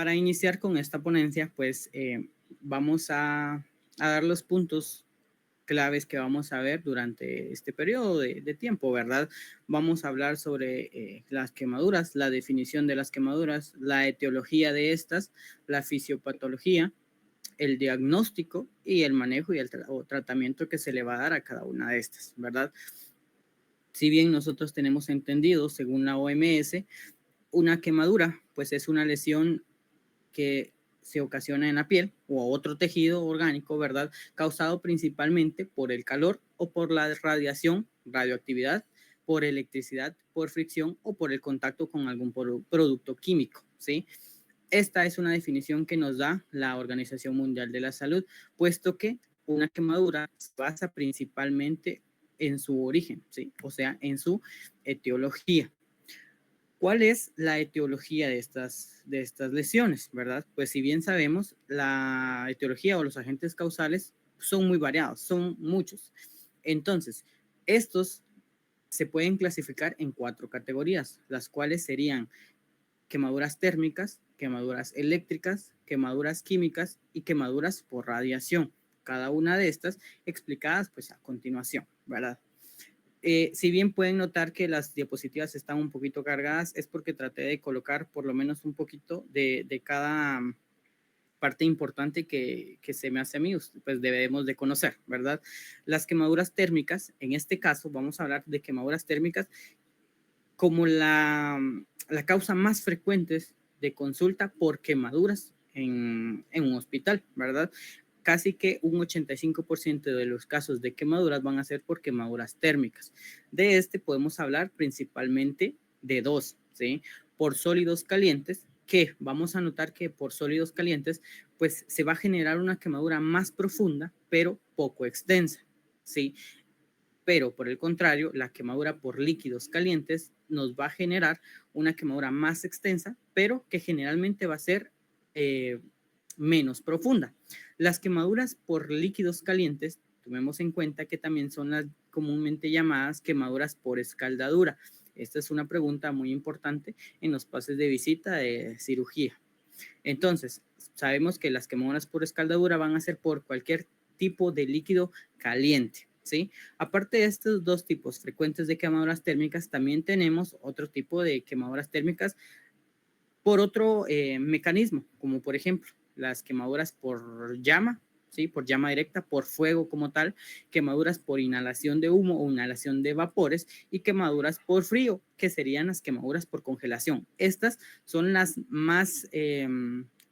Para iniciar con esta ponencia, pues vamos a dar los puntos claves que vamos a ver durante este periodo de tiempo, ¿verdad? Vamos a hablar sobre las quemaduras, la definición de las quemaduras, la etiología de estas, la fisiopatología, el diagnóstico y el manejo y el tratamiento que se le va a dar a cada una de estas, ¿verdad? Si bien nosotros tenemos entendido, según la OMS, una quemadura, pues es una lesión que se ocasiona en la piel o otro tejido orgánico, ¿verdad? Causado principalmente por el calor o por la radiación, radioactividad, por electricidad, por fricción o por el contacto con algún producto químico, ¿sí? Esta es una definición que nos da la Organización Mundial de la Salud, puesto que una quemadura se basa principalmente en su origen, ¿sí? O sea, en su etiología. ¿Cuál es la etiología de estas lesiones, verdad? Pues si bien sabemos, la etiología o los agentes causales son muy variados, son muchos. Entonces, estos se pueden clasificar en 4 categorías, las cuales serían quemaduras térmicas, quemaduras eléctricas, quemaduras químicas y quemaduras por radiación. Cada una de estas explicadas pues a continuación, ¿verdad? Si bien pueden notar que las diapositivas están un poquito cargadas, es porque traté de colocar por lo menos un poquito de cada parte importante que se me hace a mí, pues debemos de conocer, ¿verdad? Las quemaduras térmicas, en este caso vamos a hablar de quemaduras térmicas como la causa más frecuente de consulta por quemaduras en un hospital, ¿verdad? Casi que un 85% de los casos de quemaduras van a ser por quemaduras térmicas. De este podemos hablar principalmente de dos, ¿sí? Por sólidos calientes, que vamos a notar que por sólidos calientes, pues se va a generar una quemadura más profunda, pero poco extensa, ¿sí? Pero por el contrario, la quemadura por líquidos calientes nos va a generar una quemadura más extensa, pero que generalmente va a ser menos profunda. Las quemaduras por líquidos calientes, tomemos en cuenta que también son las comúnmente llamadas quemaduras por escaldadura. Esta es una pregunta muy importante en los pases de visita de cirugía. Entonces, sabemos que las quemaduras por escaldadura van a ser por cualquier tipo de líquido caliente, ¿sí? Aparte de estos dos tipos frecuentes de quemaduras térmicas, también tenemos otro tipo de quemaduras térmicas por otro mecanismo, como por ejemplo las quemaduras por llama, ¿sí? Por llama directa, por fuego como tal, quemaduras por inhalación de humo o inhalación de vapores y quemaduras por frío, que serían las quemaduras por congelación. Estas son las más,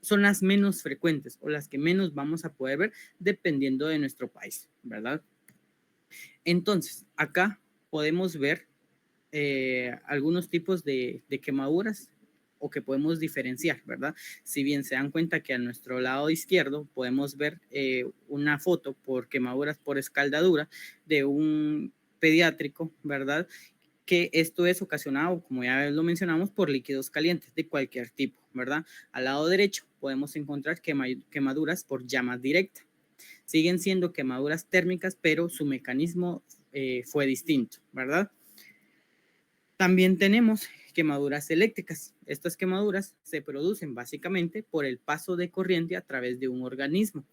son las menos frecuentes o las que menos vamos a poder ver dependiendo de nuestro país, ¿verdad? Entonces, acá podemos ver algunos tipos de quemaduras o que podemos diferenciar, ¿verdad? Si bien se dan cuenta que a nuestro lado izquierdo podemos ver una foto por quemaduras por escaldadura de un pediátrico, ¿verdad? Que esto es ocasionado, como ya lo mencionamos, por líquidos calientes de cualquier tipo, ¿verdad? Al lado derecho podemos encontrar quemaduras por llamas directas. Siguen siendo quemaduras térmicas, pero su mecanismo fue distinto, ¿verdad? También tenemos quemaduras eléctricas. Estas quemaduras se producen básicamente por el paso de corriente a través de un organismo.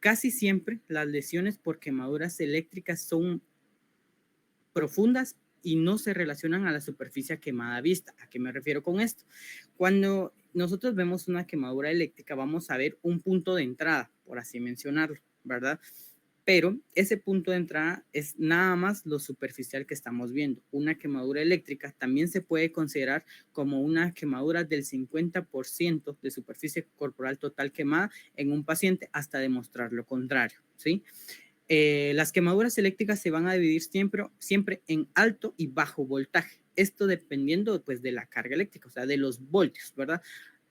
Casi siempre las lesiones por quemaduras eléctricas son profundas y no se relacionan a la superficie quemada vista. ¿A qué me refiero con esto? Cuando nosotros vemos una quemadura eléctrica, vamos a ver un punto de entrada, por así mencionarlo, ¿verdad? Pero ese punto de entrada es nada más lo superficial que estamos viendo. Una quemadura eléctrica también se puede considerar como una quemadura del 50% de superficie corporal total quemada en un paciente hasta demostrar lo contrario, ¿sí? Las quemaduras eléctricas se van a dividir siempre en alto y bajo voltaje. Esto dependiendo pues de la carga eléctrica, o sea, de los voltios, ¿verdad?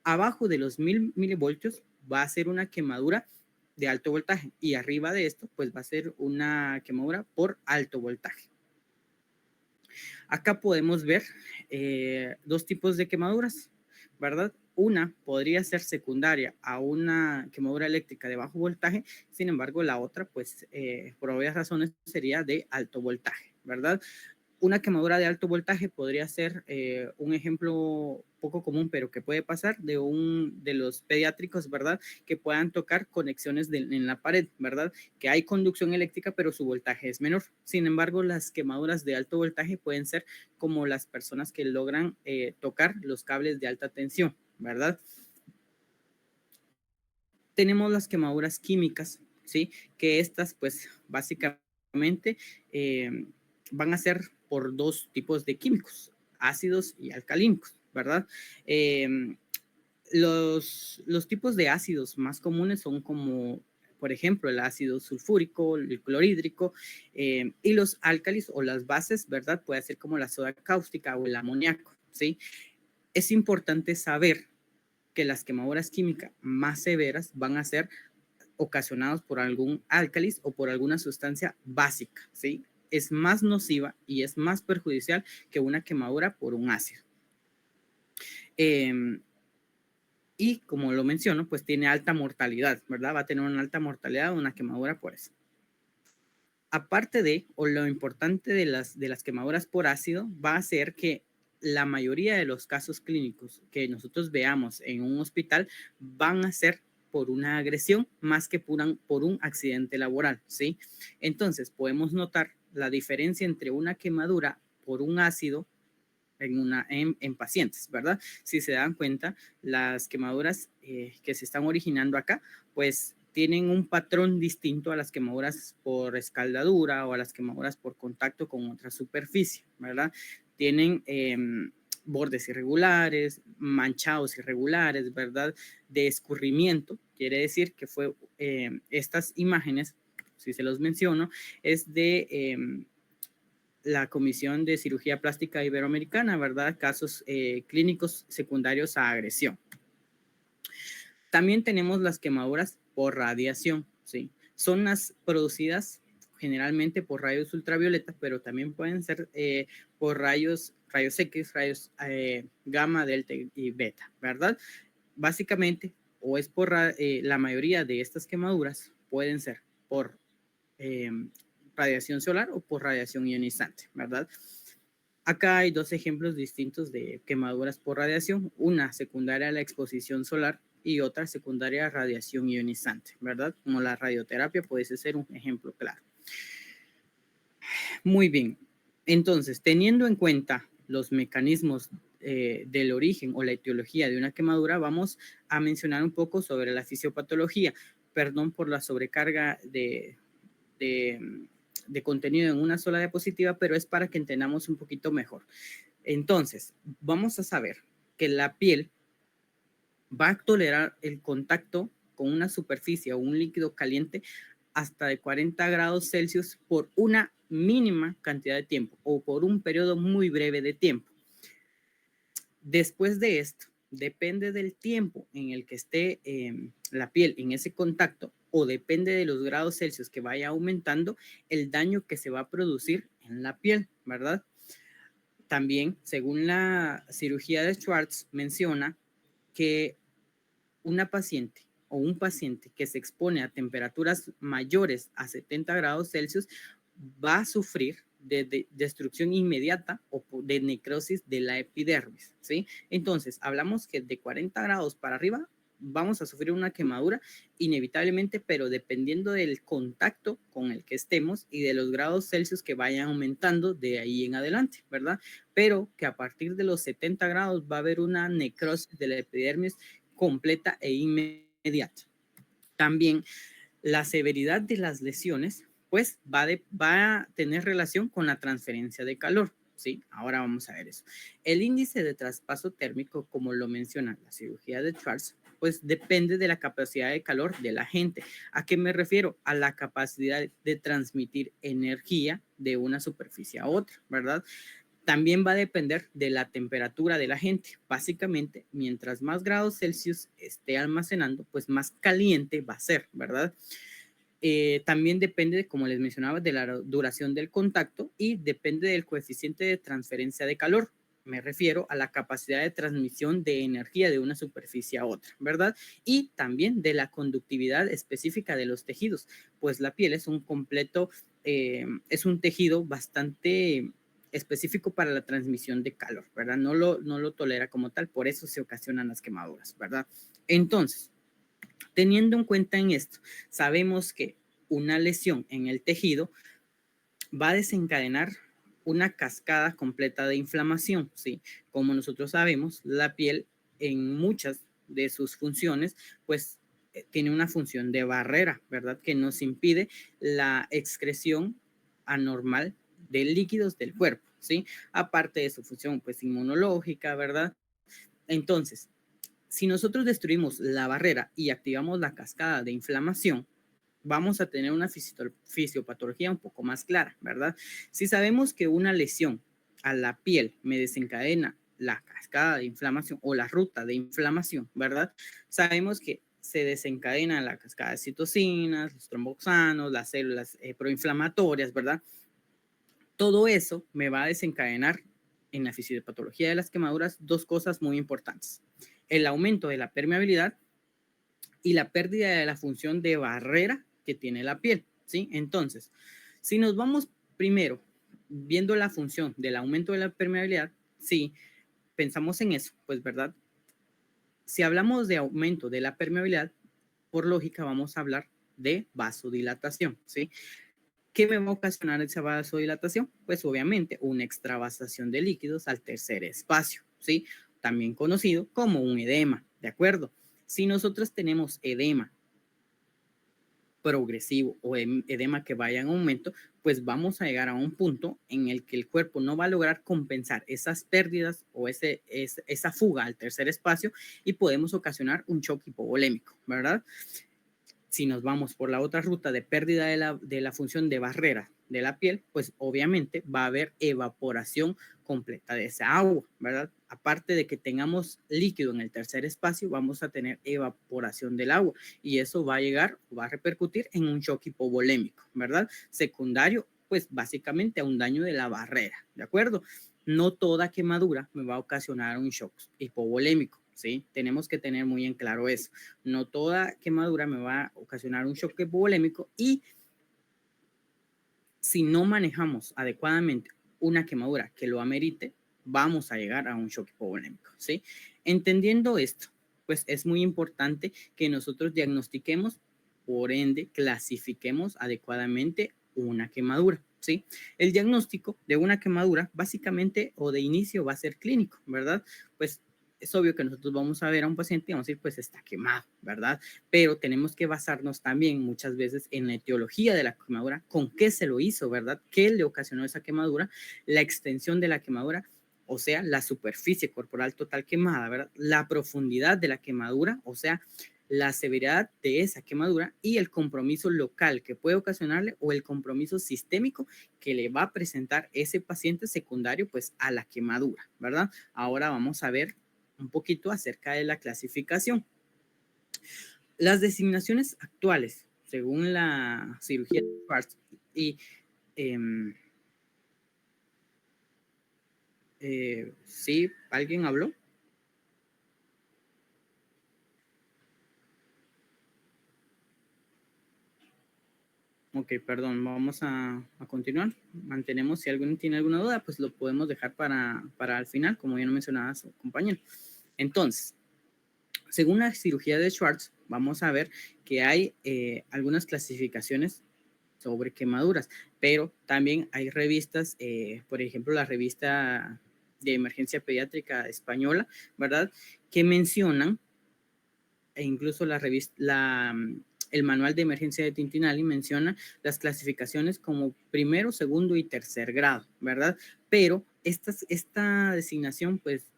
Abajo de los 1000 milivoltios va a ser una quemadura de alto voltaje y arriba de esto pues va a ser una quemadura por alto voltaje. Acá podemos ver dos tipos de quemaduras, ¿verdad? Una podría ser secundaria a una quemadura eléctrica de bajo voltaje, sin embargo la otra pues por obvias razones sería de alto voltaje, ¿verdad? Una quemadura de alto voltaje podría ser un ejemplo poco común, pero que puede pasar de los pediátricos, ¿verdad? Que puedan tocar conexiones en la pared, ¿verdad? Que hay conducción eléctrica, pero su voltaje es menor. Sin embargo, las quemaduras de alto voltaje pueden ser como las personas que logran tocar los cables de alta tensión, ¿verdad? Tenemos las quemaduras químicas, ¿sí? Que estas, pues, básicamente van a ser por dos tipos de químicos, ácidos y alcalínicos, ¿verdad? Los tipos de ácidos más comunes son como, por ejemplo, el ácido sulfúrico, el clorhídrico, y los álcalis o las bases, ¿verdad? Puede ser como la soda cáustica o el amoníaco, ¿sí? Es importante saber que las quemaduras químicas más severas van a ser ocasionados por algún álcalis o por alguna sustancia básica, ¿sí? Es más nociva y es más perjudicial que una quemadura por un ácido. Y como lo menciono, pues tiene alta mortalidad, ¿verdad? Va a tener una alta mortalidad una quemadura por eso. Aparte de, o lo importante de las quemaduras por ácido, va a ser que la mayoría de los casos clínicos que nosotros veamos en un hospital van a ser por una agresión más que por un accidente laboral, ¿sí? Entonces, podemos notar la diferencia entre una quemadura por un ácido en pacientes, ¿verdad? Si se dan cuenta, las quemaduras que se están originando acá, pues tienen un patrón distinto a las quemaduras por escaldadura o a las quemaduras por contacto con otra superficie, ¿verdad? Tienen bordes irregulares, manchados irregulares, ¿verdad? De escurrimiento, quiere decir que fue estas imágenes, si se los menciono, es de la Comisión de Cirugía Plástica Iberoamericana, ¿verdad? Casos clínicos secundarios a agresión. También tenemos las quemaduras por radiación, ¿sí? Son las producidas generalmente por rayos ultravioleta, pero también pueden ser por rayos X, rayos gamma, delta y beta, ¿verdad? Básicamente, o es por la mayoría de estas quemaduras pueden ser por radiación solar o por radiación ionizante, ¿verdad? Acá hay dos ejemplos distintos de quemaduras por radiación, una secundaria a la exposición solar y otra secundaria a radiación ionizante, ¿verdad? Como la radioterapia puede ser un ejemplo claro. Muy bien, entonces, teniendo en cuenta los mecanismos del origen o la etiología de una quemadura, vamos a mencionar un poco sobre la fisiopatología. Perdón por la sobrecarga de contenido en una sola diapositiva, pero es para que entendamos un poquito mejor. Entonces, vamos a saber que la piel va a tolerar el contacto con una superficie o un líquido caliente hasta de 40 grados Celsius por una mínima cantidad de tiempo o por un periodo muy breve de tiempo. Después de esto, depende del tiempo en el que esté la piel en ese contacto o depende de los grados Celsius que vaya aumentando el daño que se va a producir en la piel, ¿verdad? También, según la cirugía de Schwartz, menciona que una paciente o un paciente que se expone a temperaturas mayores a 70 grados Celsius va a sufrir de destrucción inmediata o de necrosis de la epidermis, ¿sí? Entonces, hablamos que de 40 grados para arriba vamos a sufrir una quemadura inevitablemente, pero dependiendo del contacto con el que estemos y de los grados Celsius que vayan aumentando de ahí en adelante, ¿verdad? Pero que a partir de los 70 grados va a haber una necrosis de la epidermis completa e inmediata. También la severidad de las lesiones pues va a tener relación con la transferencia de calor, ¿sí? Ahora vamos a ver eso. El índice de traspaso térmico, como lo menciona la cirugía de Schwartz, pues depende de la capacidad de calor del agente. ¿A qué me refiero? A la capacidad de transmitir energía de una superficie a otra, ¿verdad? También va a depender de la temperatura del agente. Básicamente, mientras más grados Celsius esté almacenando, pues más caliente va a ser, ¿verdad? También depende, como les mencionaba, de la duración del contacto y depende del coeficiente de transferencia de calor. Me refiero a la capacidad de transmisión de energía de una superficie a otra, ¿verdad? Y también de la conductividad específica de los tejidos, pues la piel es un completo, es un tejido bastante específico para la transmisión de calor, ¿verdad? No lo tolera como tal, por eso se ocasionan las quemaduras, ¿verdad? Entonces, teniendo en cuenta en esto, sabemos que una lesión en el tejido va a desencadenar una cascada completa de inflamación, ¿sí? Como nosotros sabemos, la piel en muchas de sus funciones, pues tiene una función de barrera, ¿verdad? Que nos impide la excreción anormal de líquidos del cuerpo, ¿sí? Aparte de su función, pues inmunológica, ¿verdad? Entonces, si nosotros destruimos la barrera y activamos la cascada de inflamación, vamos a tener una fisiopatología un poco más clara, ¿verdad? Si sabemos que una lesión a la piel me desencadena la cascada de inflamación o la ruta de inflamación, ¿verdad? Sabemos que se desencadena la cascada de citocinas, los tromboxanos, las células proinflamatorias, ¿verdad? Todo eso me va a desencadenar en la fisiopatología de las quemaduras dos cosas muy importantes. El aumento de la permeabilidad y la pérdida de la función de barrera que tiene la piel, ¿sí? Entonces, si nos vamos primero viendo la función del aumento de la permeabilidad, sí, pensamos en eso, pues, ¿verdad? Si hablamos de aumento de la permeabilidad, por lógica vamos a hablar de vasodilatación, ¿sí? ¿Qué me va a ocasionar esa vasodilatación? Pues obviamente una extravasación de líquidos al tercer espacio, ¿sí? También conocido como un edema, ¿de acuerdo? Si nosotros tenemos edema progresivo o edema que vaya en aumento, pues vamos a llegar a un punto en el que el cuerpo no va a lograr compensar esas pérdidas o esa fuga al tercer espacio y podemos ocasionar un shock hipovolémico, ¿verdad? Si nos vamos por la otra ruta de pérdida de la función de barrera de la piel, pues obviamente va a haber evaporación completa de esa agua, ¿verdad? Aparte de que tengamos líquido en el tercer espacio, vamos a tener evaporación del agua y eso va a llegar, va a repercutir en un shock hipovolémico, ¿verdad? Secundario, pues básicamente a un daño de la barrera, ¿de acuerdo? No toda quemadura me va a ocasionar un shock hipovolémico, ¿sí? Tenemos que tener muy en claro eso. No toda quemadura me va a ocasionar un shock hipovolémico y si no manejamos adecuadamente una quemadura que lo amerite, vamos a llegar a un shock hipovolémico, ¿sí? Entendiendo esto, pues es muy importante que nosotros diagnostiquemos, por ende, clasifiquemos adecuadamente una quemadura, ¿sí? El diagnóstico de una quemadura, básicamente, o de inicio va a ser clínico, ¿verdad? Pues es obvio que nosotros vamos a ver a un paciente y vamos a decir, pues está quemado, ¿verdad? Pero tenemos que basarnos también muchas veces en la etiología de la quemadura, con qué se lo hizo, ¿verdad? ¿Qué le ocasionó esa quemadura? La extensión de la quemadura, o sea, la superficie corporal total quemada, ¿verdad? La profundidad de la quemadura, o sea, la severidad de esa quemadura y el compromiso local que puede ocasionarle o el compromiso sistémico que le va a presentar ese paciente secundario pues a la quemadura, ¿verdad? Ahora vamos a ver un poquito acerca de la clasificación. Las designaciones actuales, según la cirugía de Schwartz, y eh, sí, ¿alguien habló? Ok, perdón, vamos a continuar. Mantenemos, si alguien tiene alguna duda, pues lo podemos dejar para al final, como ya no mencionaba su compañero. Entonces, según la cirugía de Schwartz, vamos a ver que hay algunas clasificaciones sobre quemaduras, pero también hay revistas, por ejemplo, la revista de emergencia pediátrica española, ¿verdad? Que mencionan, e incluso la revista, el manual de emergencia de Tintinali menciona las clasificaciones como primero, segundo y tercer grado, ¿verdad? Pero esta designación, pues,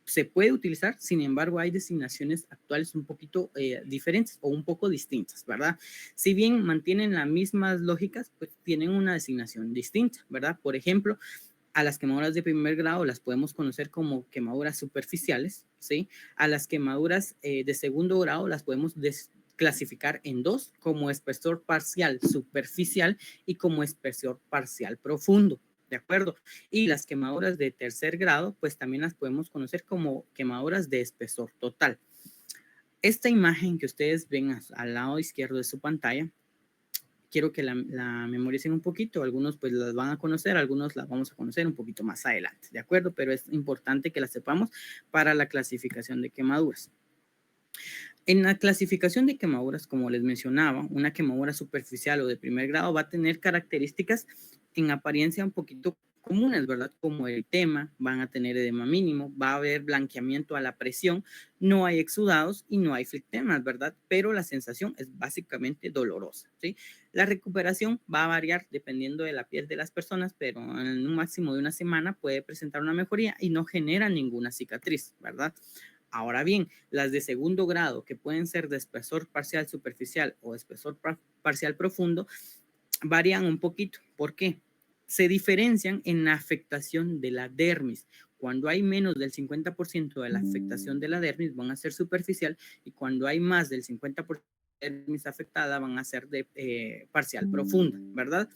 se puede utilizar, sin embargo, hay designaciones actuales un poquito diferentes o un poco distintas, ¿verdad? Si bien mantienen las mismas lógicas, pues tienen una designación distinta, ¿verdad? Por ejemplo, a las quemaduras de primer grado las podemos conocer como quemaduras superficiales, ¿sí? A las quemaduras de segundo grado las podemos clasificar en dos, como espesor parcial superficial y como espesor parcial profundo, ¿de acuerdo? Y las quemaduras de tercer grado, pues también las podemos conocer como quemaduras de espesor total. Esta imagen que ustedes ven al lado izquierdo de su pantalla quiero que la memoricen un poquito. Algunos pues las van a conocer, algunos las vamos a conocer un poquito más adelante, ¿de acuerdo? Pero es importante que las sepamos para la clasificación de quemaduras. En la clasificación de quemaduras, como les mencionaba, una quemadura superficial o de primer grado va a tener características en apariencia un poquito comunes, ¿verdad? Como eritema, van a tener edema mínimo, va a haber blanqueamiento a la presión, no hay exudados y no hay flectemas, ¿verdad? Pero la sensación es básicamente dolorosa, ¿sí? La recuperación va a variar dependiendo de la piel de las personas, pero en un máximo de una semana puede presentar una mejoría y no genera ninguna cicatriz, ¿verdad? Ahora bien, las de segundo grado, que pueden ser de espesor parcial superficial o espesor parcial profundo, varían un poquito. ¿Por qué? Se diferencian en la afectación de la dermis. Cuando hay menos del 50% de la afectación de la dermis, van a ser superficial, y cuando hay más del 50% de la dermis afectada, van a ser de parcial profunda, ¿verdad?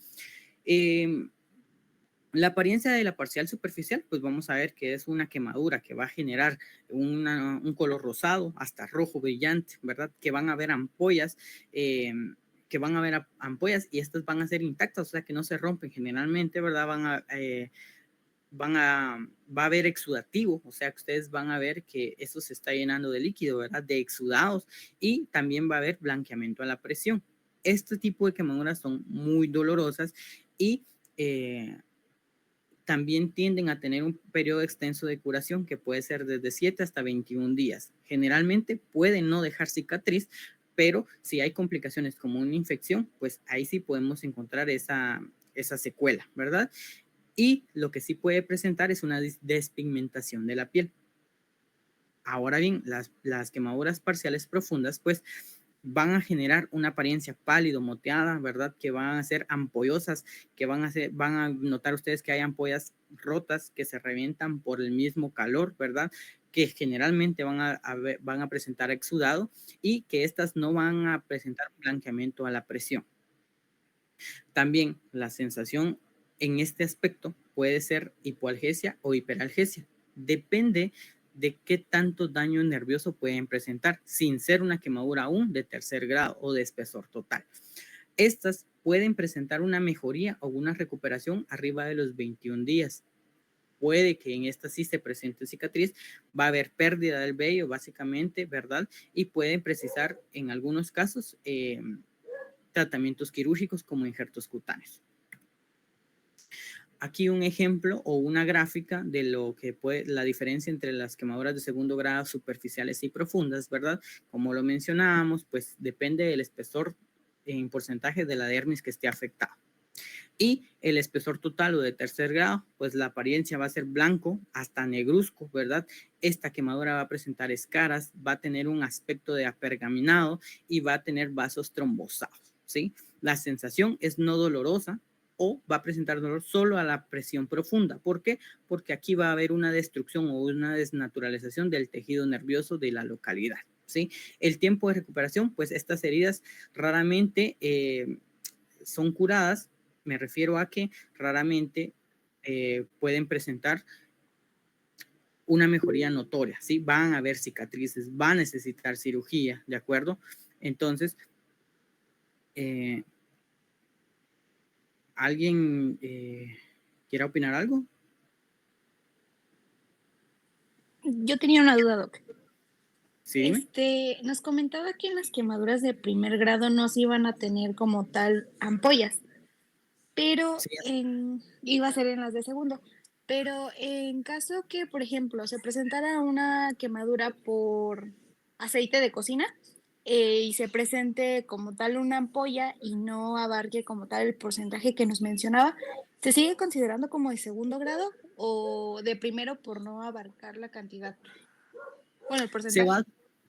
La apariencia de la parcial superficial, pues vamos a ver que es una quemadura que va a generar un color rosado hasta rojo brillante, ¿verdad? Que van a haber ampollas, y estas van a ser intactas, o sea que no se rompen generalmente, ¿verdad? Va a haber exudativo, o sea que ustedes van a ver que eso se está llenando de líquido, ¿verdad? De exudados, y también va a haber blanqueamiento a la presión. Este tipo de quemaduras son muy dolorosas y también tienden a tener un periodo extenso de curación que puede ser desde 7 hasta 21 días. Generalmente pueden no dejar cicatriz, pero si hay complicaciones como una infección, pues ahí sí podemos encontrar esa secuela, ¿verdad? Y lo que sí puede presentar es una despigmentación de la piel. Ahora bien, las quemaduras parciales profundas, pues van a generar una apariencia pálido, moteada, ¿verdad? Que van a ser ampollosas, que van a notar ustedes que hay ampollas rotas que se revientan por el mismo calor, ¿verdad? Que generalmente van a presentar exudado, y que estas no van a presentar blanqueamiento a la presión. También la sensación en este aspecto puede ser hipoalgesia o hiperalgesia. Depende de qué tanto daño nervioso pueden presentar, sin ser una quemadura aún de tercer grado o de espesor total. Estas pueden presentar una mejoría o una recuperación arriba de los 21 días. Puede que en esta sí se presente cicatriz, va a haber pérdida del vello básicamente, ¿verdad? Y pueden precisar en algunos casos tratamientos quirúrgicos como injertos cutáneos. Aquí un ejemplo o una gráfica de lo que puede, la diferencia entre las quemaduras de segundo grado superficiales y profundas, ¿verdad? Como lo mencionábamos, pues depende del espesor en porcentaje de la dermis que esté afectada. Y el espesor total o de tercer grado, pues la apariencia va a ser blanco hasta negruzco, ¿verdad? Esta quemadura va a presentar escaras, va a tener un aspecto de apergaminado y va a tener vasos trombosados, ¿sí? La sensación es no dolorosa, o va a presentar dolor solo a la presión profunda. ¿Por qué? Porque aquí va a haber una destrucción o una desnaturalización del tejido nervioso de la localidad, ¿sí? El tiempo de recuperación, pues estas heridas raramente son curadas. Me refiero a que raramente pueden presentar una mejoría notoria, ¿sí? Van a haber cicatrices, va a necesitar cirugía, ¿de acuerdo? Entonces, ¿alguien quiere opinar algo? Yo tenía una duda, Doc. Sí, dime. Nos comentaba que en las quemaduras de primer grado no se iban a tener como tal ampollas, pero Sí, iba a ser en las de segundo. Pero en caso que, por ejemplo, se presentara una quemadura por aceite de cocina, y se presente como tal una ampolla y no abarque como tal el porcentaje que nos mencionaba, ¿se sigue considerando como de segundo grado o de primero por no abarcar la cantidad? Bueno, el se porcentaje. va,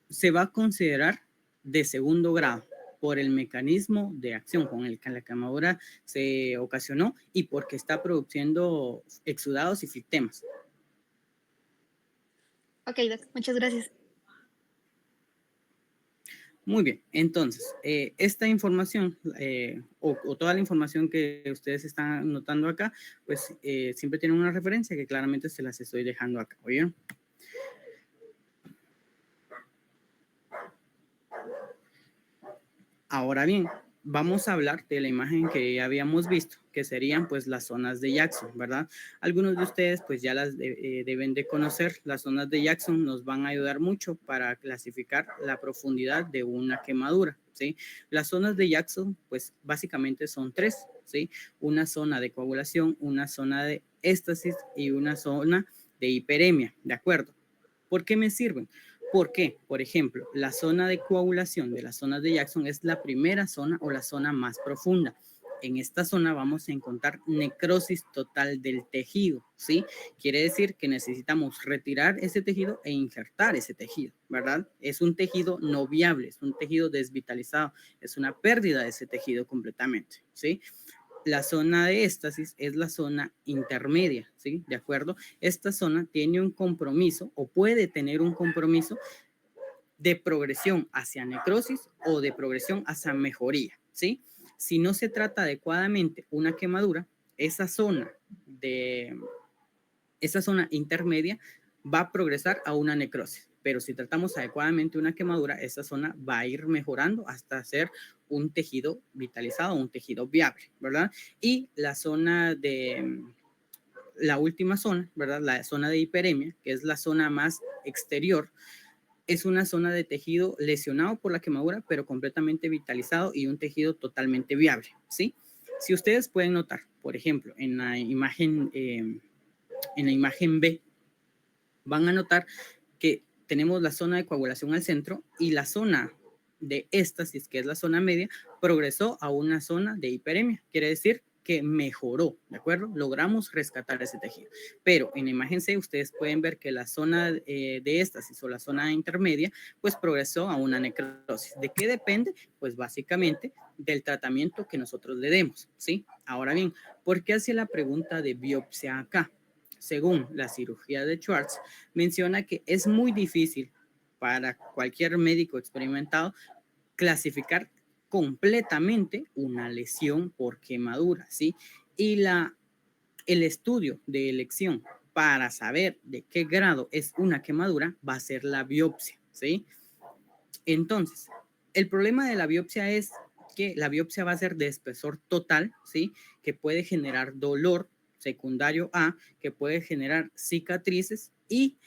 se va a considerar de segundo grado por el mecanismo de acción con el que la quemadura se ocasionó y porque está produciendo exudados y flectemas. Ok, Doc, muchas gracias. Muy bien, entonces, esta información o toda la información que ustedes están notando acá, pues siempre tienen una referencia que claramente se las estoy dejando acá, ¿oyeron? Ahora bien, vamos a hablar de la imagen que ya habíamos visto, que serían pues las zonas de Jackson, ¿verdad? Algunos de ustedes pues ya las deben de conocer. Las zonas de Jackson nos van a ayudar mucho para clasificar la profundidad de una quemadura, ¿sí? Las zonas de Jackson pues básicamente son tres, ¿sí? Una zona de coagulación, una zona de éstasis y una zona de hiperemia, ¿de acuerdo? ¿Por qué me sirven? Porque, por ejemplo, la zona de coagulación de las zonas de Jackson es la primera zona o la zona más profunda. En esta zona vamos a encontrar necrosis total del tejido, ¿sí? Quiere decir que necesitamos retirar ese tejido e injertar ese tejido, ¿verdad? Es un tejido no viable, es un tejido desvitalizado, es una pérdida de ese tejido completamente, ¿sí? La zona de éstasis es la zona intermedia, ¿sí? ¿De acuerdo? Esta zona tiene un compromiso o puede tener un compromiso de progresión hacia necrosis o de progresión hacia mejoría, ¿sí? Si no se trata adecuadamente una quemadura, esa zona de esa zona intermedia va a progresar a una necrosis. Pero si tratamos adecuadamente una quemadura, esa zona va a ir mejorando hasta ser un tejido vitalizado, un tejido viable, ¿verdad? Y la zona de, la última zona, ¿verdad? La zona de hiperemia, que es la zona más exterior, es una zona de tejido lesionado por la quemadura, pero completamente vitalizado y un tejido totalmente viable, ¿sí? Si ustedes pueden notar, por ejemplo, en la imagen B, van a notar que tenemos la zona de coagulación al centro y la zona de éstasis, que es la zona media, progresó a una zona de hiperemia. Quiere decir que mejoró, ¿de acuerdo? Logramos rescatar ese tejido. Pero en la imagen C ustedes pueden ver que la zona de éstasis o la zona intermedia, pues progresó a una necrosis. ¿De qué depende? Pues básicamente del tratamiento que nosotros le demos, ¿sí? Ahora bien, ¿por qué hace la pregunta de biopsia acá? Según la cirugía de Schwartz, menciona que es muy difícil para cualquier médico experimentado clasificar completamente una lesión por quemadura, ¿sí? Y el estudio de elección para saber de qué grado es una quemadura va a ser la biopsia, ¿sí? Entonces, el problema de la biopsia es que la biopsia va a ser de espesor total, ¿sí? Que puede generar dolor secundario a, que puede generar cicatrices y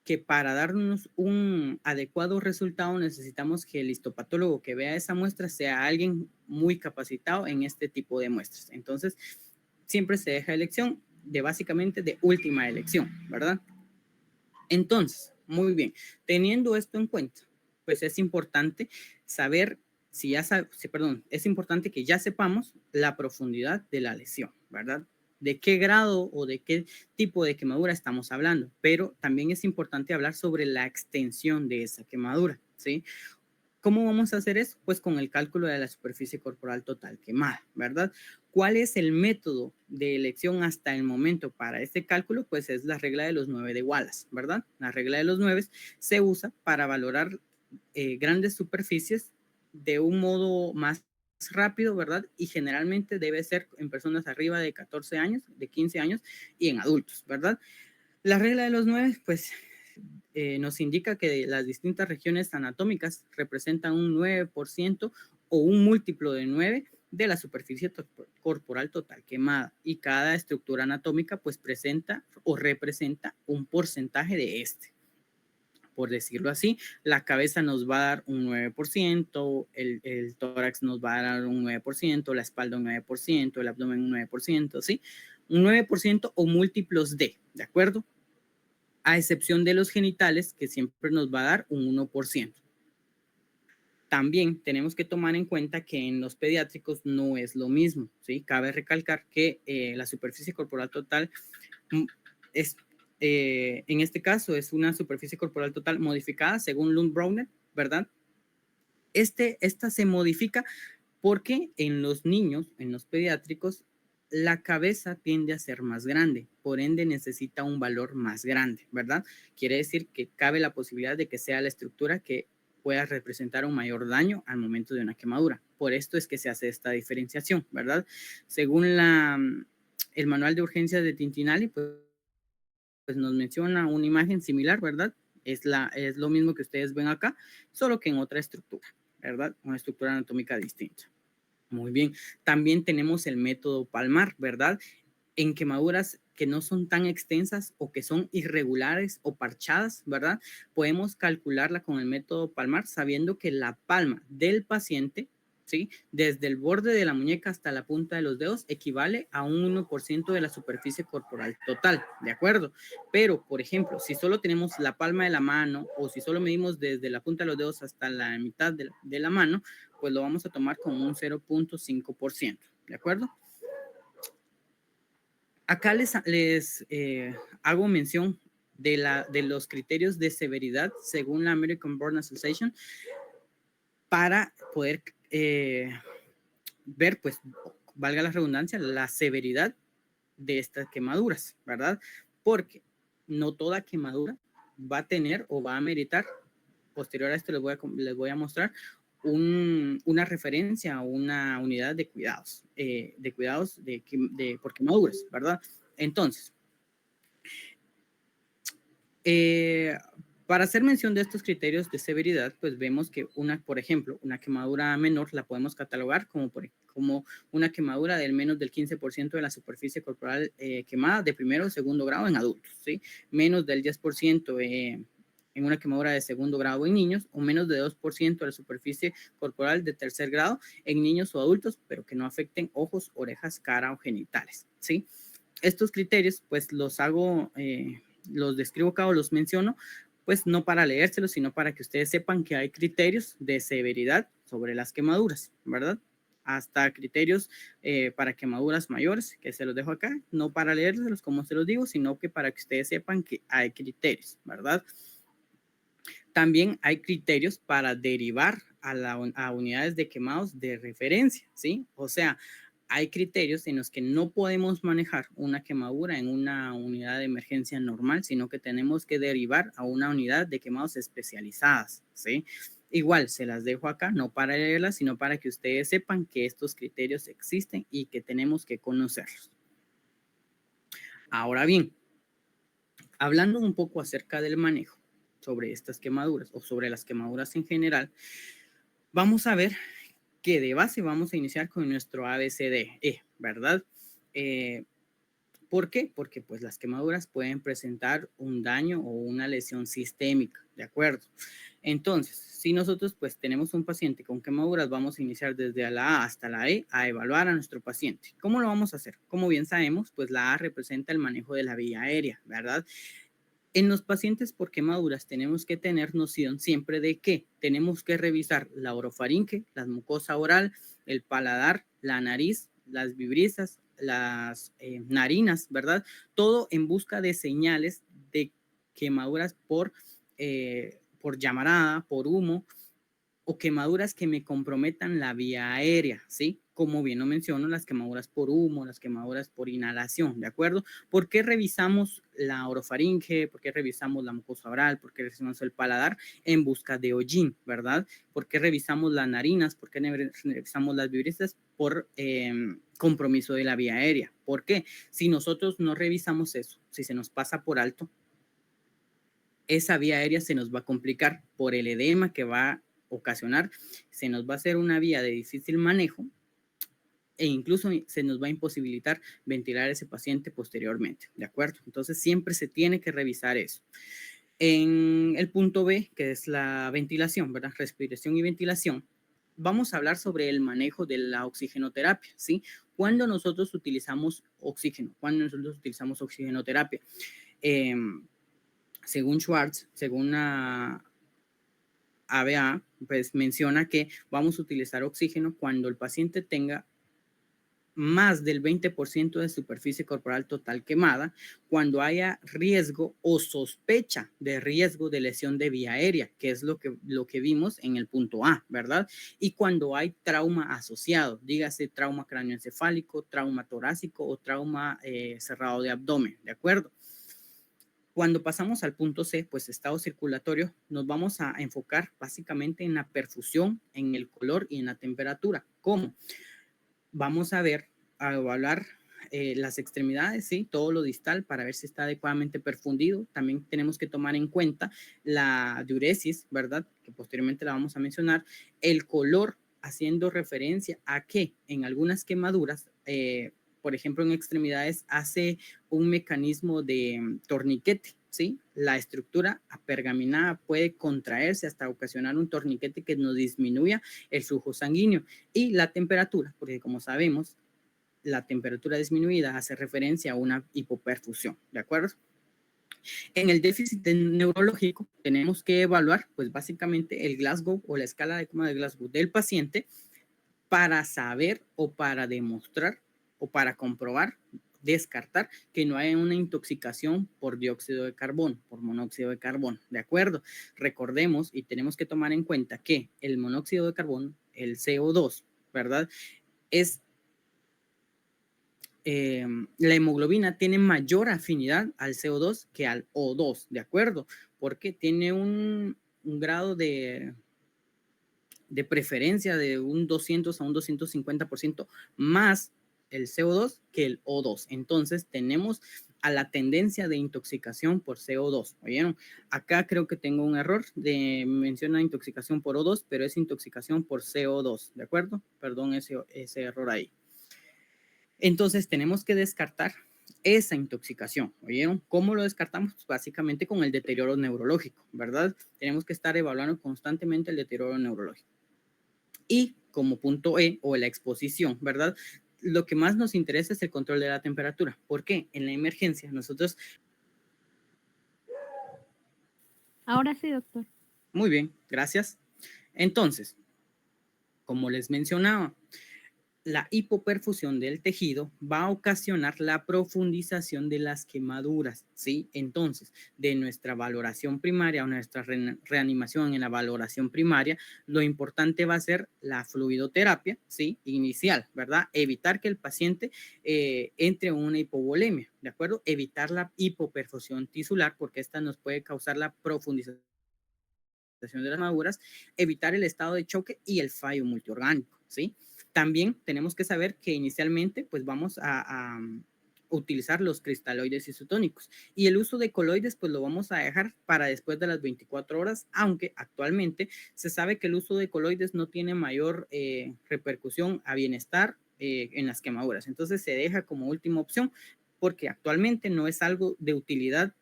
que para darnos un adecuado resultado necesitamos que el histopatólogo que vea esa muestra sea alguien muy capacitado en este tipo de muestras. Entonces, siempre se deja elección de básicamente de última elección, ¿verdad? Entonces, muy bien, teniendo esto en cuenta, pues es importante saber si ya perdón, es importante que ya sepamos la profundidad de la lesión, ¿verdad? De qué grado o de qué tipo de quemadura estamos hablando, pero también es importante hablar sobre la extensión de esa quemadura, ¿sí? ¿Cómo vamos a hacer eso? Pues con el cálculo de la superficie corporal total quemada, ¿verdad? ¿Cuál es el método de elección hasta el momento para este cálculo? Pues es la regla de los 9 de Wallace, ¿verdad? La regla de los 9 se usa para valorar grandes superficies de un modo más rápido, ¿verdad? Y generalmente debe ser en personas arriba de 14 años, de 15 años y en adultos, ¿verdad? La regla de los 9, pues nos indica que las distintas regiones anatómicas representan un 9% o un múltiplo de 9 de la superficie corporal total quemada y cada estructura anatómica pues presenta o representa un porcentaje de este. Por decirlo así, la cabeza nos va a dar un 9%, el tórax nos va a dar un 9%, la espalda un 9%, el abdomen un 9%, ¿sí? Un 9% o múltiplos ¿de acuerdo? A excepción de los genitales, que siempre nos va a dar un 1%. También tenemos que tomar en cuenta que en los pediátricos no es lo mismo, ¿sí? Cabe recalcar que la superficie corporal total es, en este caso, es una superficie corporal total modificada según Lund-Browner, ¿verdad? Esta se modifica porque en los niños, en los pediátricos, la cabeza tiende a ser más grande, por ende necesita un valor más grande, ¿verdad? Quiere decir que cabe la posibilidad de que sea la estructura que pueda representar un mayor daño al momento de una quemadura. Por esto es que se hace esta diferenciación, ¿verdad? Según el manual de urgencias de Tintinali, pues nos menciona una imagen similar, ¿verdad? Es lo mismo que ustedes ven acá, solo que en otra estructura, ¿verdad? Una estructura anatómica distinta. Muy bien. También tenemos el método Palmar, ¿verdad? En quemaduras que no son tan extensas o que son irregulares o parchadas, ¿verdad? Podemos calcularla con el método Palmar sabiendo que la palma del paciente, ¿sí? Desde el borde de la muñeca hasta la punta de los dedos equivale a un 1% de la superficie corporal total, ¿de acuerdo? Pero, por ejemplo, si solo tenemos la palma de la mano o si solo medimos desde la punta de los dedos hasta la mitad de la mano, pues lo vamos a tomar como un 0.5%, ¿de acuerdo? Acá les hago mención de los criterios de severidad según la American Burn Association para poder ver, pues, valga la redundancia, la severidad de estas quemaduras, ¿verdad? Porque no toda quemadura va a tener o va a meritar, posterior a esto les voy a mostrar una referencia a una unidad de cuidados, por quemaduras, ¿verdad? Entonces, Eh, para hacer mención de estos criterios de severidad, pues vemos que por ejemplo, una quemadura menor la podemos catalogar como una quemadura del menos del 15% de la superficie corporal quemada de primero o segundo grado en adultos, ¿sí? Menos del 10% en una quemadura de segundo grado en niños o menos de 2% de la superficie corporal de tercer grado en niños o adultos, pero que no afecten ojos, orejas, cara o genitales, ¿sí? Estos criterios, pues los describo acá o los menciono, pues no para leérselos, sino para que ustedes sepan que hay criterios de severidad sobre las quemaduras, ¿verdad? Hasta criterios para quemaduras mayores, que se los dejo acá, no para leérselos como se los digo, sino que para que ustedes sepan que hay criterios, ¿verdad? También hay criterios para derivar a unidades de quemados de referencia, ¿sí? O sea, hay criterios en los que no podemos manejar una quemadura en una unidad de emergencia normal, sino que tenemos que derivar a una unidad de quemados especializadas, ¿sí? Igual, se las dejo acá, no para leerlas, sino para que ustedes sepan que estos criterios existen y que tenemos que conocerlos. Ahora bien, hablando un poco acerca del manejo sobre estas quemaduras o sobre las quemaduras en general, vamos a ver que de base vamos a iniciar con nuestro ABCDE, ¿verdad? ¿Por qué? Porque pues las quemaduras pueden presentar un daño o una lesión sistémica, ¿de acuerdo? Entonces, si nosotros pues tenemos un paciente con quemaduras, vamos a iniciar desde la A hasta la E a evaluar a nuestro paciente. ¿Cómo lo vamos a hacer? Como bien sabemos, pues la A representa el manejo de la vía aérea, ¿verdad? En los pacientes por quemaduras tenemos que tener noción siempre de que tenemos que revisar la orofaringe, la mucosa oral, el paladar, la nariz, las vibrisas, las narinas, ¿verdad? Todo en busca de señales de quemaduras por llamarada, por humo, o quemaduras que me comprometan la vía aérea, ¿sí? Como bien lo menciono, las quemaduras por humo, las quemaduras por inhalación, ¿de acuerdo? ¿Por qué revisamos la orofaringe? ¿Por qué revisamos la mucosa oral? ¿Por qué revisamos el paladar? En busca de hollín, ¿verdad? ¿Por qué revisamos las narinas? ¿Por qué revisamos las vibrisas? Por compromiso de la vía aérea. ¿Por qué? Si nosotros no revisamos eso, si se nos pasa por alto, esa vía aérea se nos va a complicar por el edema que va a ocasionar, se nos va a hacer una vía de difícil manejo e incluso se nos va a imposibilitar ventilar a ese paciente posteriormente, ¿de acuerdo? Entonces siempre se tiene que revisar eso. En el punto B, que es la ventilación, ¿verdad? Respiración y ventilación, vamos a hablar sobre el manejo de la oxigenoterapia, ¿sí? Cuando nosotros utilizamos oxígeno, cuando nosotros utilizamos oxigenoterapia. Según Schwartz, según la ABA, pues menciona que vamos a utilizar oxígeno cuando el paciente tenga más del 20% de superficie corporal total quemada, cuando haya riesgo o sospecha de riesgo de lesión de vía aérea, que es lo que vimos en el punto A, ¿verdad? Y cuando hay trauma asociado, dígase trauma cráneoencefálico, trauma torácico o trauma cerrado de abdomen, ¿de acuerdo? Cuando pasamos al punto C, pues estado circulatorio, nos vamos a enfocar básicamente en la perfusión, en el color y en la temperatura. ¿Cómo? Vamos a evaluar las extremidades, ¿sí? Todo lo distal para ver si está adecuadamente perfundido. También tenemos que tomar en cuenta la diuresis, ¿verdad? Que posteriormente la vamos a mencionar, el color haciendo referencia a que en algunas quemaduras, por ejemplo, en extremidades, hace un mecanismo de torniquete, ¿sí? La estructura apergaminada puede contraerse hasta ocasionar un torniquete que nos disminuya el flujo sanguíneo. Y la temperatura, porque como sabemos, la temperatura disminuida hace referencia a una hipoperfusión, ¿de acuerdo? En el déficit neurológico tenemos que evaluar, pues básicamente el Glasgow o la escala de coma de Glasgow del paciente para saber o para demostrar o para comprobar, descartar que no haya una intoxicación por dióxido de carbono, por monóxido de carbono, ¿de acuerdo? Recordemos y tenemos que tomar en cuenta que el monóxido de carbono, el CO2, ¿verdad? Es la hemoglobina tiene mayor afinidad al CO2 que al O2, ¿de acuerdo? Porque tiene un grado de preferencia de un 200 a un 250% más el CO2 que el O2. Entonces tenemos a la tendencia de intoxicación por CO2. ¿Oyeron? Acá creo que tengo un error de menciona intoxicación por O2, pero es intoxicación por CO2, ¿de acuerdo? Perdón ese error ahí. Entonces tenemos que descartar esa intoxicación, ¿oyeron? ¿Cómo lo descartamos? Pues básicamente con el deterioro neurológico, ¿verdad? Tenemos que estar evaluando constantemente el deterioro neurológico. Y como punto E, o la exposición, ¿verdad? Lo que más nos interesa es el control de la temperatura. ¿Por qué? En la emergencia nosotros... Ahora sí, doctor. Muy bien, gracias. Entonces, como les mencionaba, la hipoperfusión del tejido va a ocasionar la profundización de las quemaduras, ¿sí? Entonces, de nuestra valoración primaria o nuestra reanimación en la valoración primaria, lo importante va a ser la fluidoterapia, ¿sí? Inicial, ¿verdad? Evitar que el paciente entre en una hipovolemia, ¿de acuerdo? Evitar la hipoperfusión tisular porque esta nos puede causar la profundización de las quemaduras, evitar el estado de choque y el fallo multiorgánico, ¿sí? También tenemos que saber que inicialmente pues vamos a utilizar los cristaloides isotónicos y el uso de coloides pues lo vamos a dejar para después de las 24 horas, aunque actualmente se sabe que el uso de coloides no tiene mayor repercusión a bienestar en las quemaduras, entonces se deja como última opción porque actualmente no es algo de utilidad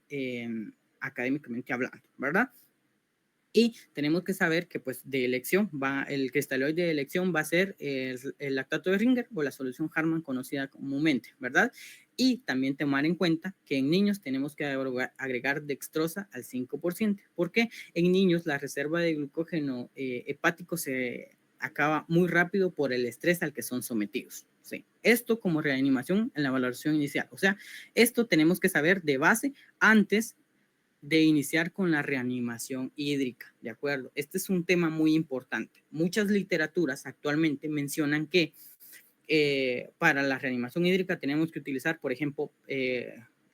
académicamente hablando, ¿verdad? Y tenemos que saber que pues de elección el cristaloide de elección va a ser el lactato de Ringer o la solución Harman conocida comúnmente, ¿verdad? Y también tomar en cuenta que en niños tenemos que agregar dextrosa al 5%, porque en niños la reserva de glucógeno hepático se acaba muy rápido por el estrés al que son sometidos. Sí. Esto como reanimación en la valoración inicial. O sea, esto tenemos que saber de base antes de iniciar con la reanimación hídrica, ¿de acuerdo? Este es un tema muy importante. Muchas literaturas actualmente mencionan que para la reanimación hídrica tenemos que utilizar, por ejemplo,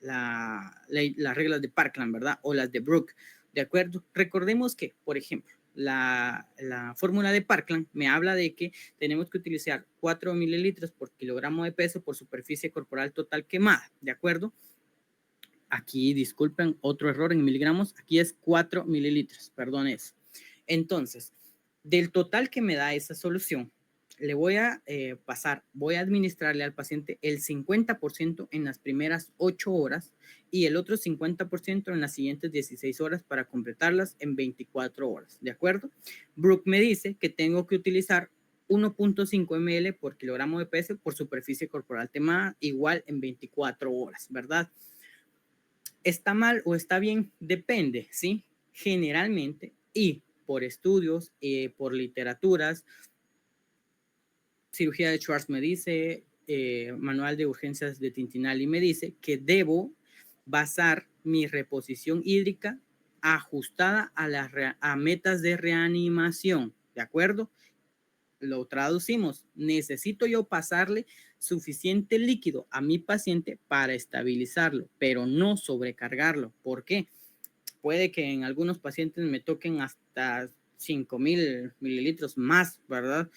las reglas de Parkland, ¿verdad? O las de Brook, ¿de acuerdo? Recordemos que, por ejemplo, la fórmula de Parkland me habla de que tenemos que utilizar 4 mililitros por kilogramo de peso por superficie corporal total quemada, ¿de acuerdo? Aquí, disculpen, otro error en miligramos, aquí es 4 mililitros, perdón eso. Entonces, del total que me da esa solución, le voy a voy a administrarle al paciente el 50% en las primeras 8 horas y el otro 50% en las siguientes 16 horas para completarlas en 24 horas, ¿de acuerdo? Brooke me dice que tengo que utilizar 1.5 ml por kilogramo de peso por superficie corporal temada, igual en 24 horas, ¿verdad? ¿Está mal o está bien? Depende, ¿sí? Generalmente, y por estudios, por literaturas, cirugía de Schwartz me dice, manual de urgencias de Tintinali me dice que debo basar mi reposición hídrica ajustada a metas de reanimación, ¿de acuerdo? Lo traducimos, necesito yo pasarle suficiente líquido a mi paciente para estabilizarlo, pero no sobrecargarlo. ¿Por qué? Puede que en algunos pacientes me toquen hasta 5,000 mililitros más, ¿verdad?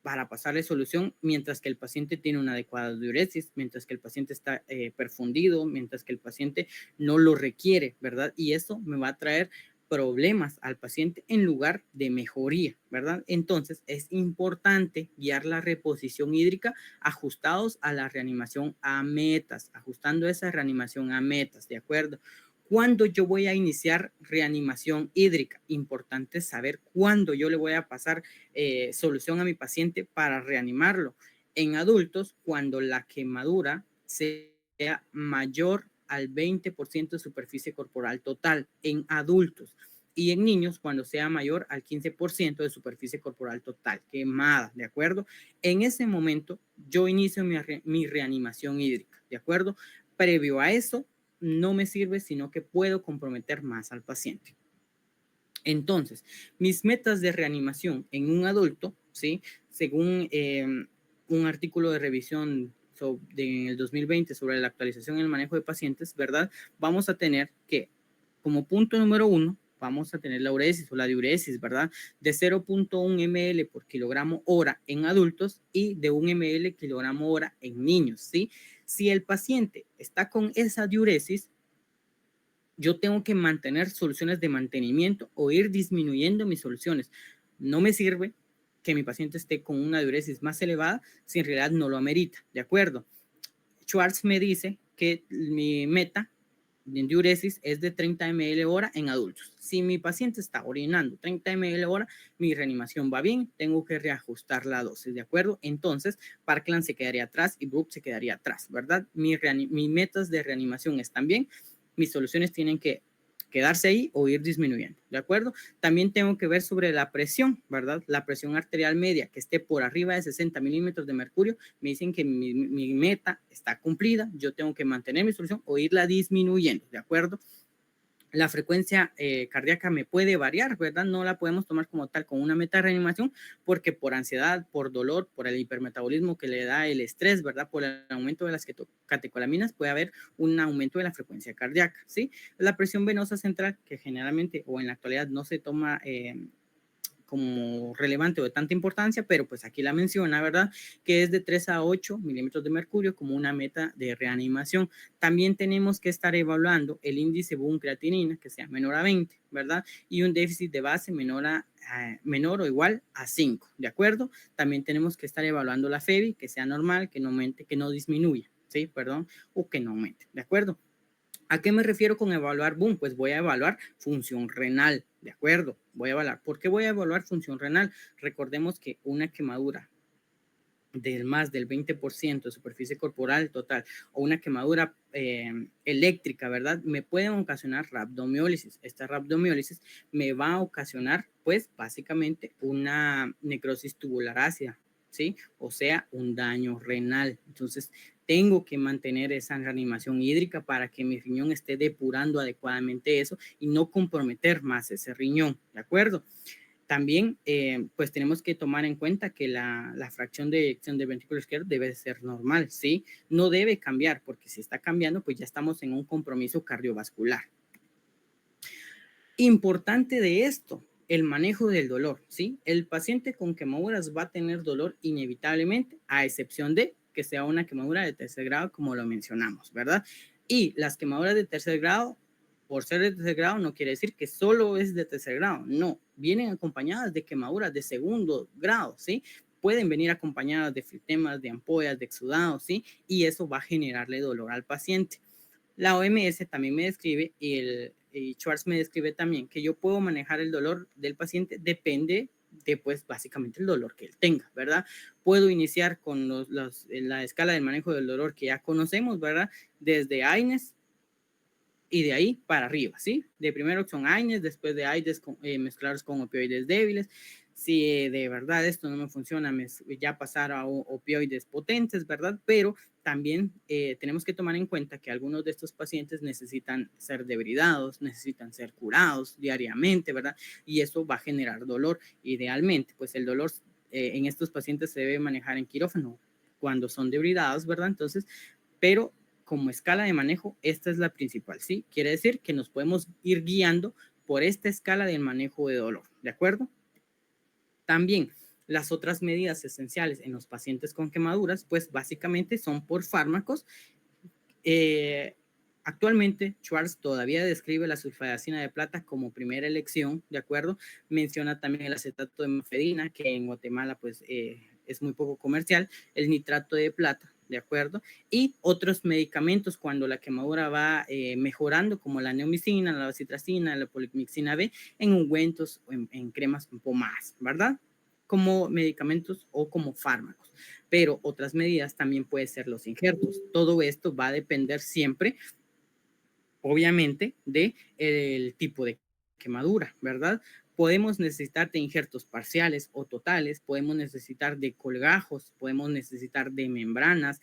Para pasarle solución, mientras que el paciente tiene una adecuada diuresis, mientras que el paciente está perfundido, mientras que el paciente no lo requiere, ¿verdad? Y eso me va a traer problemas al paciente en lugar de mejoría, ¿verdad? Entonces es importante guiar la reposición hídrica ajustados a la reanimación a metas, ajustando esa reanimación a metas, ¿de acuerdo? ¿Cuándo yo voy a iniciar reanimación hídrica? Importante saber cuándo yo le voy a pasar solución a mi paciente para reanimarlo. En adultos, cuando la quemadura sea mayor al 20% de superficie corporal total en adultos, y en niños cuando sea mayor al 15% de superficie corporal total quemada, ¿de acuerdo? En ese momento yo inicio mi reanimación hídrica, ¿de acuerdo? Previo a eso no me sirve, sino que puedo comprometer más al paciente. Entonces, mis metas de reanimación en un adulto, ¿sí? Según un artículo de revisión en el 2020 sobre la actualización y el manejo de pacientes, ¿verdad? Vamos a tener que, como punto número 1, vamos a tener la uresis o la diuresis, ¿verdad? De 0.1 ml por kilogramo hora en adultos y de 1 ml kilogramo hora en niños, ¿sí? Si el paciente está con esa diuresis, yo tengo que mantener soluciones de mantenimiento o ir disminuyendo mis soluciones. No me sirve que mi paciente esté con una diuresis más elevada si en realidad no lo amerita, ¿de acuerdo? Schwartz me dice que mi meta de diuresis es de 30 ml hora en adultos. Si mi paciente está orinando 30 ml hora, mi reanimación va bien, tengo que reajustar la dosis, ¿de acuerdo? Entonces, Parkland se quedaría atrás y Brook se quedaría atrás, ¿verdad? Mis metas de reanimación están bien, mis soluciones tienen que quedarse ahí o ir disminuyendo, ¿de acuerdo? También tengo que ver sobre la presión, ¿verdad? La presión arterial media que esté por arriba de 60 milímetros de mercurio, me dicen que mi meta está cumplida, yo tengo que mantener mi solución o irla disminuyendo, ¿de acuerdo? La frecuencia cardíaca me puede variar, ¿verdad? No la podemos tomar como tal con una meta de reanimación porque por ansiedad, por dolor, por el hipermetabolismo que le da el estrés, ¿verdad? Por el aumento de las catecolaminas puede haber un aumento de la frecuencia cardíaca, ¿sí? La presión venosa central, que generalmente o en la actualidad no se toma como relevante o de tanta importancia, pero pues aquí la menciona, ¿verdad? Que es de 3 a 8 milímetros de mercurio como una meta de reanimación. También tenemos que estar evaluando el índice boom creatinina, que sea menor a 20, ¿verdad? Y un déficit de base menor o igual a 5, ¿de acuerdo? También tenemos que estar evaluando la FEBI, que sea normal, que no aumente, que no disminuya, ¿sí? Perdón, o que no aumente, ¿de acuerdo? ¿A qué me refiero con evaluar boom? Pues voy a evaluar función renal, ¿de acuerdo? Voy a evaluar. ¿Por qué voy a evaluar función renal? Recordemos que una quemadura del más del 20% de superficie corporal total o una quemadura eléctrica, ¿verdad? Me pueden ocasionar rhabdomiólisis. Esta rhabdomiólisis me va a ocasionar, pues, básicamente una necrosis tubular ácida, ¿sí? O sea, un daño renal. Entonces, tengo que mantener esa reanimación hídrica para que mi riñón esté depurando adecuadamente eso y no comprometer más ese riñón, ¿de acuerdo? También, pues tenemos que tomar en cuenta que la fracción de eyección del ventrículo izquierdo debe ser normal, ¿sí? No debe cambiar, porque si está cambiando, pues ya estamos en un compromiso cardiovascular. Importante de esto, el manejo del dolor, ¿sí? El paciente con quemaduras va a tener dolor inevitablemente, a excepción de que sea una quemadura de tercer grado, como lo mencionamos, ¿verdad? Y las quemaduras de tercer grado, por ser de tercer grado, no quiere decir que solo es de tercer grado, no, vienen acompañadas de quemaduras de segundo grado, ¿sí? Pueden venir acompañadas de flitemas, de ampollas, de exudados, ¿sí? Y eso va a generarle dolor al paciente. La OMS también me describe y Schwartz me describe también que yo puedo manejar el dolor del paciente, depende de pues básicamente el dolor que él tenga, ¿verdad? Puedo iniciar con la escala del manejo del dolor que ya conocemos, ¿verdad? Desde AINES y de ahí para arriba, ¿sí? De primero son AINES, después de AINES mezclados con opioides débiles. Si de verdad esto no me funciona, ya pasar a opioides potentes, ¿verdad? Pero también tenemos que tomar en cuenta que algunos de estos pacientes necesitan ser debridados, necesitan ser curados diariamente, ¿verdad? Y eso va a generar dolor. Idealmente, pues el dolor en estos pacientes se debe manejar en quirófano cuando son debridados, ¿verdad? Entonces, pero como escala de manejo, esta es la principal, ¿sí? Quiere decir que nos podemos ir guiando por esta escala del manejo de dolor, ¿de acuerdo? También las otras medidas esenciales en los pacientes con quemaduras, pues básicamente son por fármacos Actualmente, Schwartz todavía describe la sulfadacina de plata como primera elección, ¿de acuerdo? Menciona también el acetato de mefedrina, que en Guatemala pues es muy poco comercial, el nitrato de plata, ¿de acuerdo? Y otros medicamentos cuando la quemadura va mejorando, como la neomicina, la bacitracina, la polimixina B, en ungüentos o en cremas un poco más, ¿verdad? Como medicamentos o como fármacos. Pero otras medidas también pueden ser los injertos. Todo esto va a depender siempre obviamente, del tipo de quemadura, ¿verdad? Podemos necesitar de injertos parciales o totales, podemos necesitar de colgajos, podemos necesitar de membranas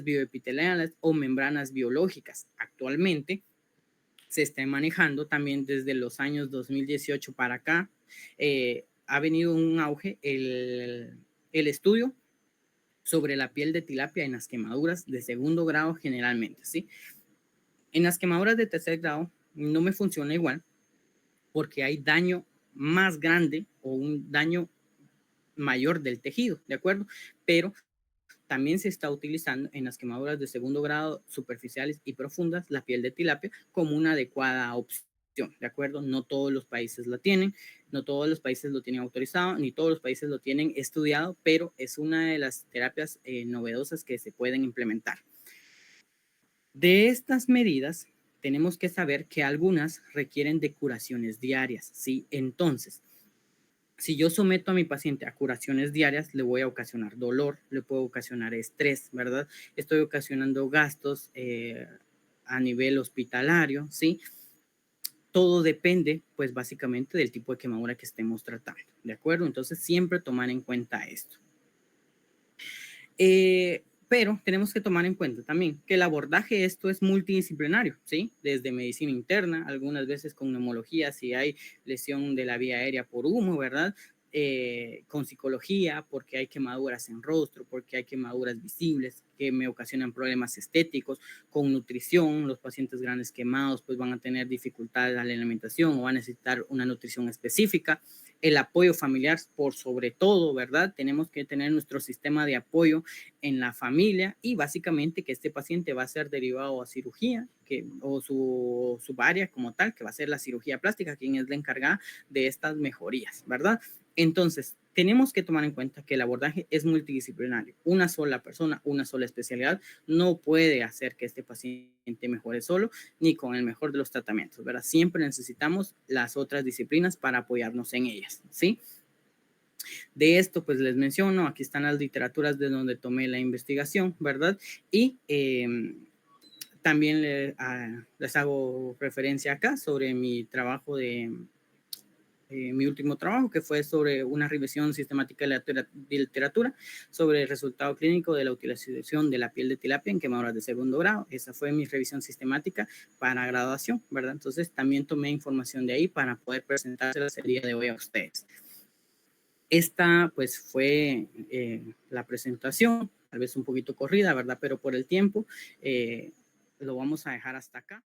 bioepiteliales o membranas biológicas. Actualmente se está manejando también desde los años 2018 para acá, ha venido un auge el estudio sobre la piel de tilapia en las quemaduras de segundo grado generalmente, ¿sí? En las quemaduras de tercer grado no me funciona igual porque hay daño más grande o un daño mayor del tejido, ¿de acuerdo? Pero también se está utilizando en las quemaduras de segundo grado superficiales y profundas la piel de tilapia como una adecuada opción, ¿de acuerdo? No todos los países la tienen, no todos los países lo tienen autorizado, ni todos los países lo tienen estudiado, pero es una de las terapias novedosas que se pueden implementar. De estas medidas, tenemos que saber que algunas requieren de curaciones diarias, ¿sí? Entonces, si yo someto a mi paciente a curaciones diarias, le voy a ocasionar dolor, le puedo ocasionar estrés, ¿verdad? Estoy ocasionando gastos a nivel hospitalario, ¿sí? Todo depende, pues, básicamente del tipo de quemadura que estemos tratando, ¿de acuerdo? Entonces, siempre tomar en cuenta esto. Pero tenemos que tomar en cuenta también que el abordaje esto es multidisciplinario, ¿sí? Desde medicina interna, algunas veces con neumología, si hay lesión de la vía aérea por humo, ¿verdad? Con psicología, porque hay quemaduras en rostro, porque hay quemaduras visibles que me ocasionan problemas estéticos, con nutrición, los pacientes grandes quemados pues van a tener dificultades a la alimentación o van a necesitar una nutrición específica. El apoyo familiar por sobre todo, ¿verdad? Tenemos que tener nuestro sistema de apoyo en la familia y básicamente que este paciente va a ser derivado a cirugía o su área como tal, que va a ser la cirugía plástica, quien es la encargada de estas mejorías, ¿verdad? Entonces, tenemos que tomar en cuenta que el abordaje es multidisciplinario. Una sola persona, una sola especialidad no puede hacer que este paciente mejore solo ni con el mejor de los tratamientos, ¿verdad? Siempre necesitamos las otras disciplinas para apoyarnos en ellas, ¿sí? De esto, pues les menciono, aquí están las literaturas de donde tomé la investigación, ¿verdad? Y también les hago referencia acá sobre mi trabajo mi último trabajo, que fue sobre una revisión sistemática de literatura sobre el resultado clínico de la utilización de la piel de tilapia en quemaduras de segundo grado. Esa fue mi revisión sistemática para graduación, ¿verdad? Entonces también tomé información de ahí para poder presentársela el día de hoy a ustedes. Esta pues fue la presentación, tal vez un poquito corrida, ¿verdad? Pero por el tiempo lo vamos a dejar hasta acá.